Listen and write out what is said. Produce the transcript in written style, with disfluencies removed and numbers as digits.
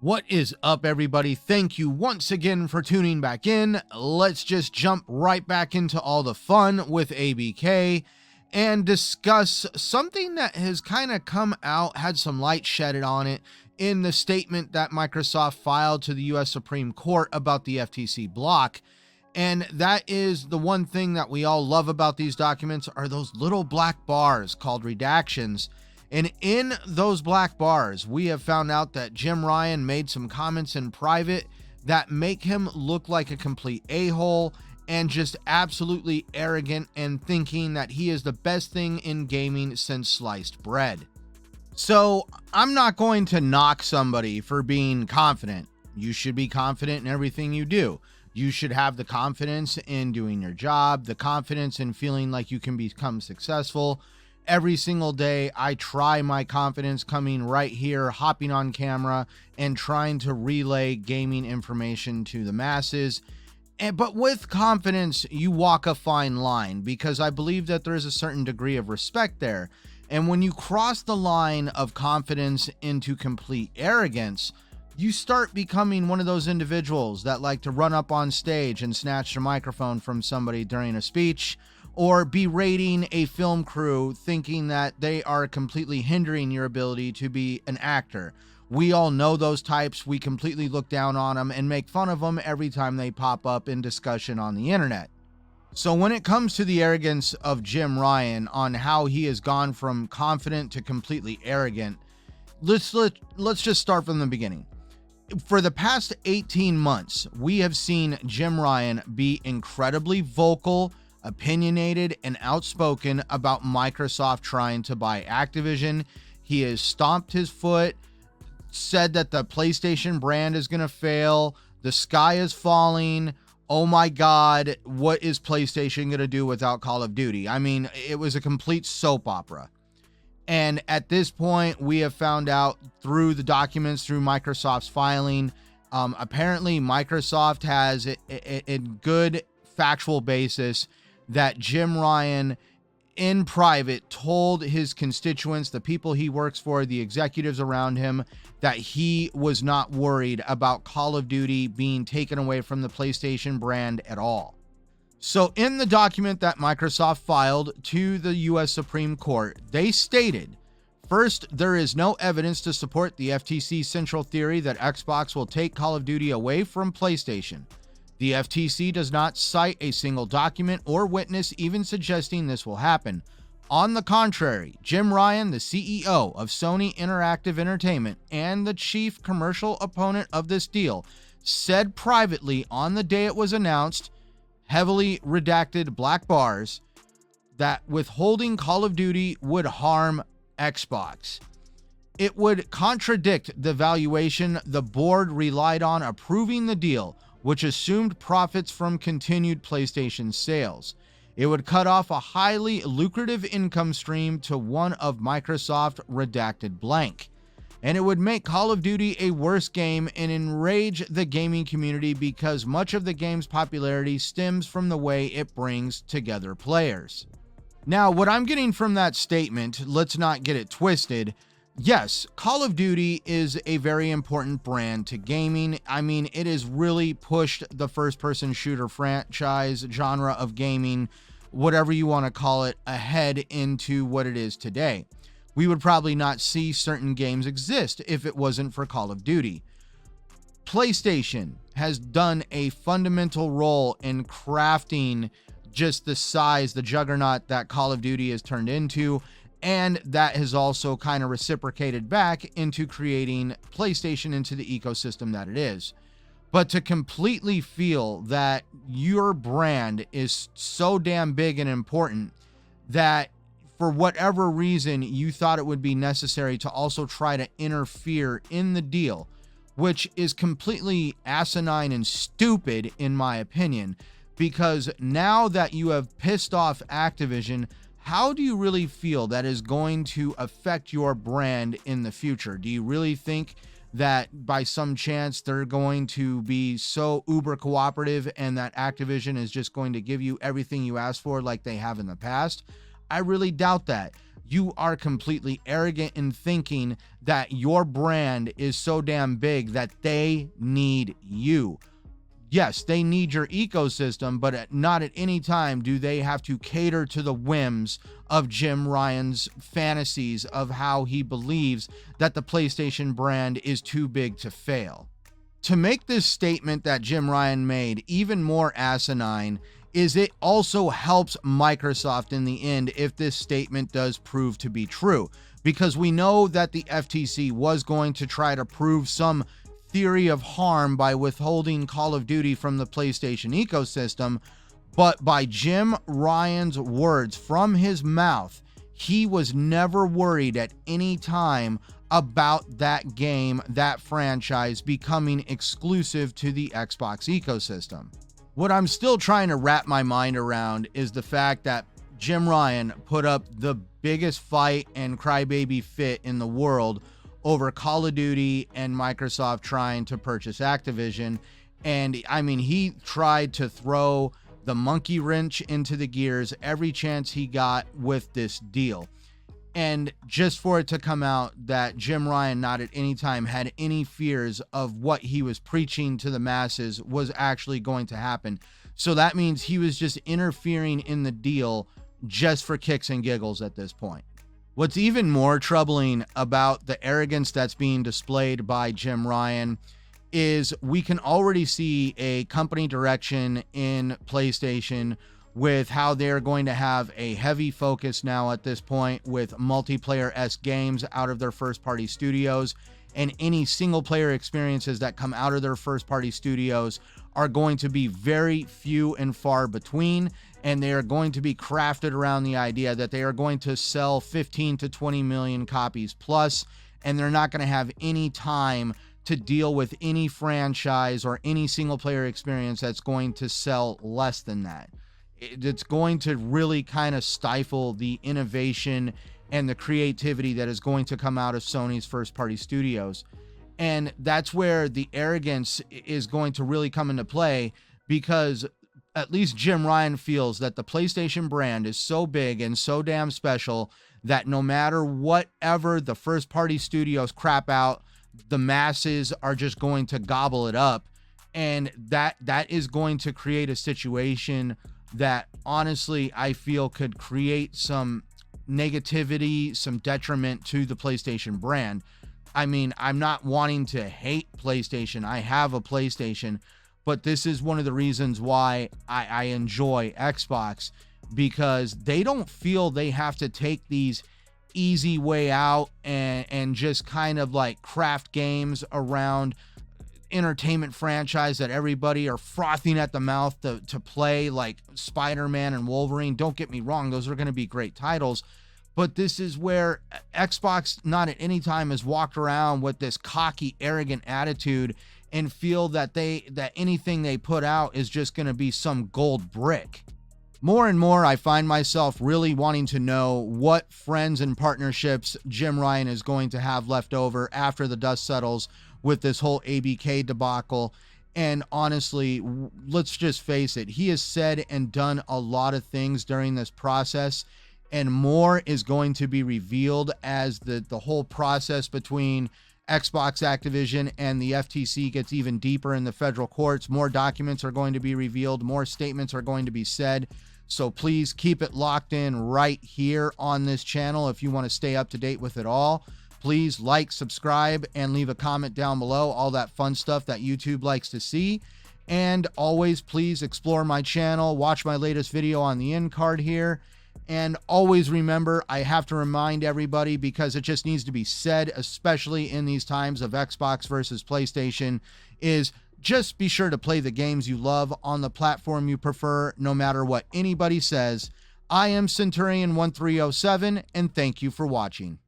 What is up, everybody? Thank you once again for tuning back in. Let's just jump right back into all the fun with ABK and discuss something that has kind of come out, had some light shedded on it in the statement that Microsoft filed to the US Supreme Court about the FTC block. And that is the one thing that we all love about these documents are those little black bars called redactions. And in those black bars, we have found out that Jim Ryan made some comments in private that make him look like a complete a-hole and just absolutely arrogant and thinking that he is the best thing in gaming since sliced bread. So I'm not going to knock somebody for being confident. You should be confident in everything you do. You should have the confidence in doing your job, the confidence in feeling like you can become successful. Every single day, I try my confidence coming right here, hopping on camera, and trying to relay gaming information to the masses. But with confidence, you walk a fine line because I believe that there is a certain degree of respect there. And when you cross the line of confidence into complete arrogance, you start becoming one of those individuals that like to run up on stage and snatch the microphone from somebody during a speech, or berating a film crew thinking that they are completely hindering your ability to be an actor. We all know those types. We completely look down on them and make fun of them every time they pop up in discussion on the internet. So when it comes to the arrogance of Jim Ryan on how he has gone from confident to completely arrogant, let's just start from the beginning. For the past 18 months, we have seen Jim Ryan be incredibly vocal, opinionated, and outspoken about Microsoft trying to buy Activision. He has stomped his foot, said that the PlayStation brand is going to fail. The sky is falling. Oh my God, what is PlayStation going to do without Call of Duty? I mean, it was a complete soap opera. And at this point, we have found out through the documents, through Microsoft's filing, apparently Microsoft has a good factual basis that Jim Ryan in private told his constituents, the people he works for, the executives around him, that he was not worried about Call of Duty being taken away from the PlayStation brand at all. So in the document that Microsoft filed to the US Supreme Court, they stated, first, there is no evidence to support the FTC's central theory that Xbox will take Call of Duty away from PlayStation. The FTC does not cite a single document or witness even suggesting this will happen. On the contrary, Jim Ryan, the CEO of Sony Interactive Entertainment and the chief commercial opponent of this deal, said privately on the day it was announced, heavily redacted black bars, that withholding Call of Duty would harm Xbox. It would contradict the valuation the board relied on approving the deal, which assumed profits from continued PlayStation sales. It would cut off a highly lucrative income stream to one of Microsoft redacted blank. And it would make Call of Duty a worse game and enrage the gaming community because much of the game's popularity stems from the way it brings together players. Now, what I'm getting from that statement, let's not get it twisted. Yes, Call of Duty is a very important brand to gaming. I mean, it has really pushed the first-person shooter franchise genre of gaming, whatever you want to call it, ahead into what it is today. We would probably not see certain games exist if it wasn't for Call of Duty. PlayStation has done a fundamental role in crafting just the size, the juggernaut that Call of Duty has turned into, and that has also kind of reciprocated back into creating PlayStation into the ecosystem that it is. But to completely feel that your brand is so damn big and important that for whatever reason you thought it would be necessary to also try to interfere in the deal, which is completely asinine and stupid in my opinion, because now that you have pissed off Activision, how do you really feel that is going to affect your brand in the future? Do you really think that by some chance they're going to be so uber cooperative and that Activision is just going to give you everything you asked for like they have in the past? I really doubt that. you are completely arrogant in thinking that your brand is so damn big that they need you. Yes, they need your ecosystem, but not at any time do they have to cater to the whims of Jim Ryan's fantasies of how he believes that the PlayStation brand is too big to fail. To make this statement that Jim Ryan made even more asinine is it also helps Microsoft in the end if this statement does prove to be true, because we know that the FTC was going to try to prove some theory of harm by withholding Call of Duty from the PlayStation ecosystem, but by Jim Ryan's words from his mouth, he was never worried at any time about that game, that franchise becoming exclusive to the Xbox ecosystem. What I'm still trying to wrap my mind around is the fact that Jim Ryan put up the biggest fight and crybaby fit in the world over Call of Duty and Microsoft trying to purchase Activision. And I mean, he tried to throw the monkey wrench into the gears every chance he got with this deal. And just for it to come out that Jim Ryan not at any time had any fears of what he was preaching to the masses was actually going to happen. So that means he was just interfering in the deal just for kicks and giggles at this point. What's even more troubling about the arrogance that's being displayed by Jim Ryan is we can already see a company direction in PlayStation with how they're going to have a heavy focus now at this point with multiplayer-esque games out of their first-party studios, and any single-player experiences that come out of their first-party studios are going to be very few and far between, and they are going to be crafted around the idea that they are going to sell 15 to 20 million copies plus, and they're not going to have any time to deal with any franchise or any single-player experience that's going to sell less than that. It's going to really kind of stifle the innovation and the creativity that is going to come out of Sony's first-party studios. And that's where the arrogance is going to really come into play, because at least Jim Ryan feels that the PlayStation brand is so big and so damn special that no matter whatever the first-party studios crap out, the masses are just going to gobble it up. And that is going to create a situation that honestly I feel could create some negativity, some detriment to the PlayStation brand. I mean, I'm not wanting to hate PlayStation. I have a PlayStation, but this is one of the reasons why I enjoy Xbox, because they don't feel they have to take these easy way out and just kind of like craft games around entertainment franchise that everybody are frothing at the mouth to play, like Spider-Man and Wolverine. Don't get me wrong, those are going to be great titles, but this is where Xbox not at any time has walked around with this cocky, arrogant attitude and feel that anything they put out is just going to be some gold brick. More and more, I find myself really wanting to know what friends and partnerships Jim Ryan is going to have left over after the dust settles with this whole ABK debacle. And honestly, let's just face it, he has said and done a lot of things during this process, and more is going to be revealed as the whole process between Xbox Activision and the FTC gets even deeper in the federal courts. More documents are going to be revealed, more statements are going to be said. So please keep it locked in right here on this channel if you want to stay up to date with it all. Please like, subscribe, and leave a comment down below, all that fun stuff that YouTube likes to see. And always, please explore my channel, watch my latest video on the end card here. And always remember, I have to remind everybody, because it just needs to be said, especially in these times of Xbox versus PlayStation, is just be sure to play the games you love on the platform you prefer, no matter what anybody says. I am Centurion1307, and thank you for watching.